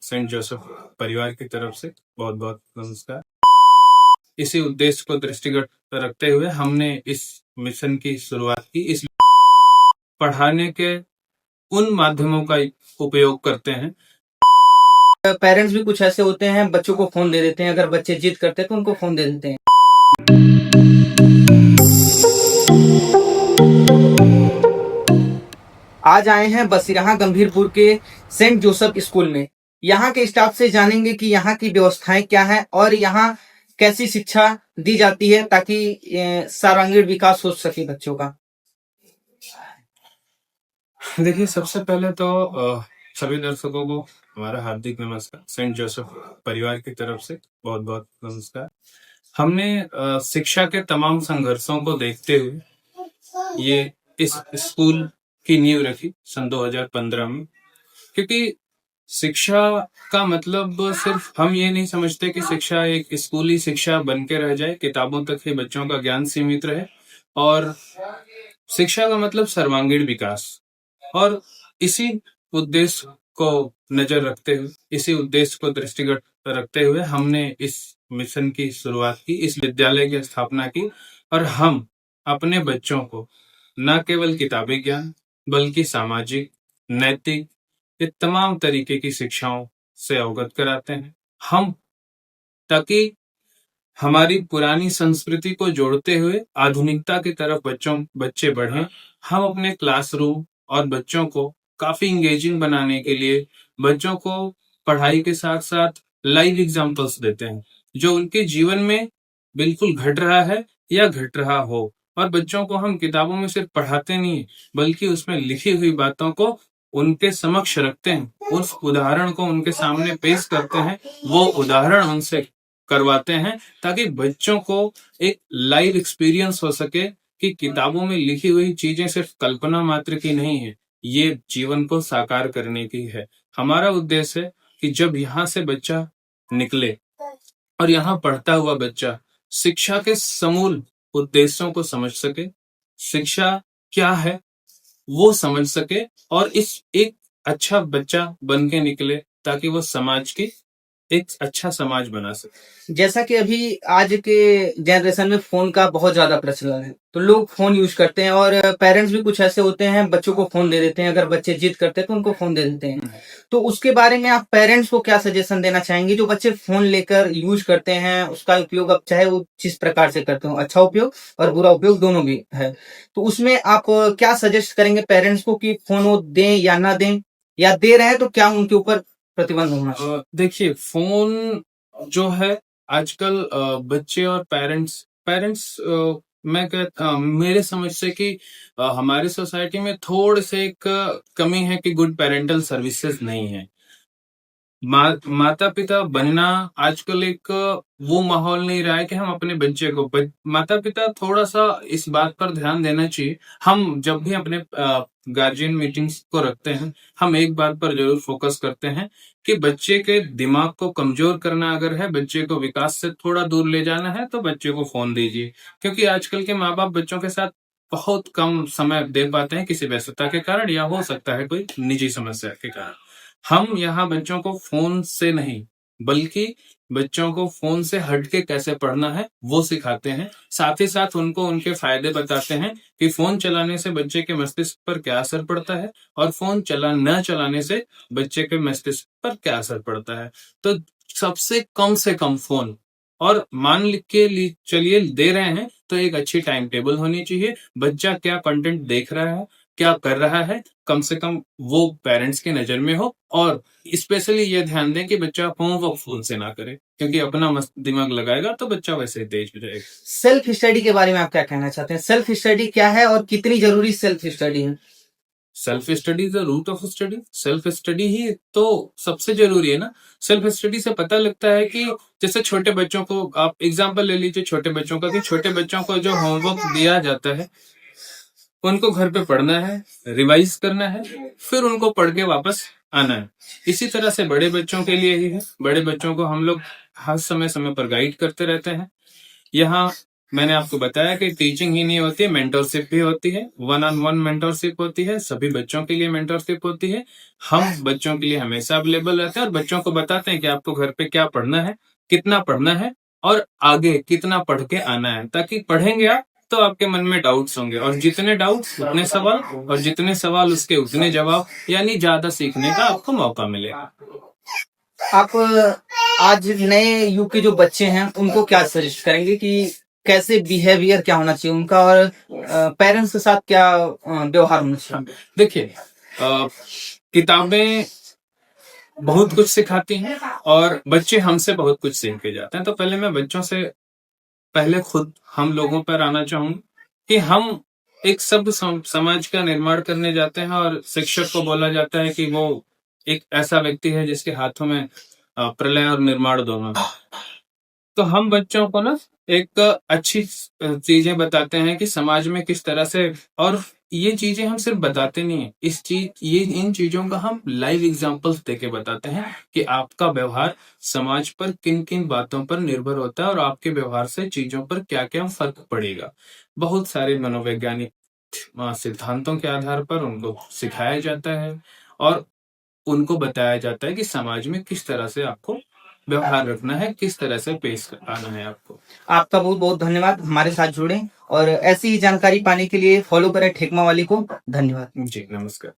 Saint Joseph परिवार की तरफ से बहुत बहुत नमस्कार। इसी उद्देश्य को दृष्टिगत रखते हुए हमने इस मिशन की शुरुआत की। इस पढ़ाने के उन माध्यमों का उपयोग करते हैं। पेरेंट्स भी कुछ ऐसे होते हैं, बच्चों को फोन दे देते हैं। अगर बच्चे जिद करते हैं तो उनको फोन दे देते हैं। आज आए हैं बसिराहा गंभीरपुर के सेंट जोसेफ स्कूल में। यहाँ के स्टाफ से जानेंगे कि यहाँ की व्यवस्थाएं क्या है और यहाँ कैसी शिक्षा दी जाती है ताकि सर्वांगीण विकास हो सके बच्चों का। देखिए, सबसे पहले तो सभी दर्शकों को हमारा हार्दिक नमस्कार। सेंट जोसेफ परिवार की तरफ से बहुत बहुत नमस्कार। हमने शिक्षा के तमाम संघर्षों को देखते हुए ये इस स्कूल की नींव रखी सन 2015 में, क्योंकि शिक्षा का मतलब सिर्फ हम ये नहीं समझते कि शिक्षा एक स्कूली शिक्षा बन के रह जाए, किताबों तक ही बच्चों का ज्ञान सीमित रहे। और शिक्षा का मतलब सर्वांगीण विकास। और इसी उद्देश्य को नजर रखते हुए, इसी उद्देश्य को दृष्टिगत रखते हुए हमने इस मिशन की शुरुआत की, इस विद्यालय की स्थापना की। और हम अपने बच्चों को न केवल किताबी ज्ञान बल्कि सामाजिक, नैतिक, ये तमाम तरीके की शिक्षाओं से अवगत कराते हैं। हम ताकि हमारी पुरानी संस्कृति को जोड़ते हुए आधुनिकता की तरफ बच्चे बढ़ें। हम अपने क्लासरूम और बच्चों को काफी इंगेजिंग बनाने के लिए बच्चों को पढ़ाई के साथ साथ लाइव एग्जाम्पल्स देते हैं, जो उनके जीवन में बिल्कुल घट रहा है या घट रहा हो। और बच्चों को हम किताबों में सिर्फ पढ़ाते नहीं, बल्कि उसमें लिखी हुई बातों को उनके समक्ष रखते हैं, उस उदाहरण को उनके सामने पेश करते हैं, वो उदाहरण उनसे करवाते हैं, ताकि बच्चों को एक लाइव एक्सपीरियंस हो सके कि किताबों में लिखी हुई चीजें सिर्फ कल्पना मात्र की नहीं है, ये जीवन को साकार करने की है। हमारा उद्देश्य है कि जब यहाँ से बच्चा निकले और यहाँ पढ़ता हुआ बच्चा शिक्षा के समूल उद्देश्यों को समझ सके, शिक्षा क्या है वो समझ सके, और इस एक अच्छा बच्चा बन के निकले ताकि वो समाज की एक अच्छा समाज बना सके। जैसा कि अभी आज के जनरेशन में फोन का बहुत ज्यादा प्रचलन है, तो लोग फोन यूज करते हैं और पेरेंट्स भी कुछ ऐसे होते हैं, बच्चों को फोन दे देते हैं। अगर बच्चे जिद करते हैं तो उनको फोन दे देते हैं। तो उसके बारे में आप पेरेंट्स को क्या सजेशन देना चाहेंगे? जो बच्चे फोन लेकर यूज करते हैं, उसका उपयोग अब चाहे वो जिस प्रकार से करते हो, अच्छा उपयोग और बुरा उपयोग दोनों भी है, तो उसमें आप क्या सजेस्ट करेंगे पेरेंट्स को कि फोन वो दें या ना दें, या दे रहे हैं तो क्या उनके ऊपर प्रतिबंध होना चाहिए? देखिए, फोन जो है आजकल बच्चे और पेरेंट्स पेरेंट्स मैं कहता मेरे समझ से कि हमारी सोसाइटी में थोड़े से एक कमी है कि गुड पेरेंटल सर्विसेज नहीं है। माता पिता बनना आजकल एक वो माहौल नहीं रहा है कि हम अपने बच्चे को माता पिता थोड़ा सा इस बात पर ध्यान देना चाहिए। हम जब भी अपने गार्जियन मीटिंग्स को रखते हैं, हम एक बात पर जरूर फोकस करते हैं कि बच्चे के दिमाग को कमजोर करना अगर है, बच्चे को विकास से थोड़ा दूर ले जाना है, तो बच्चे को फोन दीजिए। क्योंकि आजकल के माँ बाप बच्चों के साथ बहुत कम समय दे पाते हैं, किसी व्यस्तता के कारण या हो सकता है कोई निजी समस्या के कारण। हम यहाँ बच्चों को फोन से नहीं, बल्कि बच्चों को फोन से हट के कैसे पढ़ना है वो सिखाते हैं। साथ ही साथ उनको उनके फायदे बताते हैं कि फोन चलाने से बच्चे के मस्तिष्क पर क्या असर पड़ता है और फोन न चलाने से बच्चे के मस्तिष्क पर क्या असर पड़ता है। तो सबसे कम फोन, और मान लिख के चलिए दे रहे हैं तो एक अच्छी टाइम टेबल होनी चाहिए। बच्चा क्या कंटेंट देख रहा है, क्या कर रहा है, कम से कम वो पेरेंट्स की नजर में हो। और स्पेशली ये ध्यान दें कि बच्चा होमवर्क फोन से ना करे, क्योंकि अपना मस्त दिमाग लगाएगा तो बच्चा वैसे ही तेज हो जाएगा। सेल्फ स्टडी के बारे में आप क्या कहना चाहते हैं? सेल्फ स्टडी क्या है और कितनी जरूरी सेल्फ स्टडी है? Self study the root of study. Self study ही तो सबसे जरूरी है ना। सेल्फ स्टडी से पता लगता है कि जैसे छोटे बच्चों को आप एग्जांपल ले लीजिए, छोटे बच्चों का, कि छोटे बच्चों को जो होमवर्क दिया जाता है उनको घर पे पढ़ना है, रिवाइज करना है, फिर उनको पढ़ के वापस आना है। इसी तरह से बड़े बच्चों के लिए ही है। बड़े बच्चों को हम लोग हर समय समय पर गाइड करते रहते हैं। यहाँ मैंने आपको बताया कि टीचिंग ही नहीं होती है, मेंटरशिप भी होती है, 1-on-1 मेंटरशिप होती है, सभी बच्चों के लिए मेंटरशिप होती है। हम बच्चों के लिए हमेशा अवेलेबल रहते हैं और बच्चों को बताते हैं कि आपको घर पे क्या पढ़ना है, कितना पढ़ना है और आगे कितना पढ़ के आना है, ताकि पढ़ेंगे आप तो आपके मन में डाउट्स होंगे और जितने डाउट्स उतने सवाल और जितने सवाल उसके उतने जवाब, यानी ज्यादा सीखने का आपको मौका मिलेगा। आप आज नए युग के जो बच्चे हैं उनको क्या सजेस्ट करेंगे कि कैसे बिहेवियर क्या होना चाहिए उनका और पेरेंट्स के साथ क्या व्यवहार होना चाहिए? देखिए, किताबें बहुत कुछ सिखाती हैं और बच्चे हमसे बहुत कुछ सीख के जाते हैं। तो पहले मैं बच्चों से पहले खुद हम लोगों पर आना चाहूंगा कि हम एक सभ्य समाज का निर्माण करने जाते हैं और शिक्षक को बोला जाता है कि वो एक ऐसा व्यक्ति है जिसके हाथों में प्रलय और निर्माण दोनों है। तो हम बच्चों को ना एक अच्छी चीजें बताते हैं कि समाज में किस तरह से, और ये चीजें हम सिर्फ बताते नहीं है, इन चीजों का हम लाइव एग्जांपल्स देके बताते हैं कि आपका व्यवहार समाज पर किन किन बातों पर निर्भर होता है और आपके व्यवहार से चीजों पर क्या क्या फर्क पड़ेगा। बहुत सारे मनोवैज्ञानिक सिद्धांतों के आधार पर उनको सिखाया जाता है और उनको बताया जाता है कि समाज में किस तरह से आपको व्यवहार रखना है, किस तरह से पेश आना है आपको। आपका बहुत बहुत धन्यवाद हमारे साथ जुड़े और ऐसी ही जानकारी पाने के लिए फॉलो करें ठेकमा वाली को। धन्यवाद। जी, नमस्कार।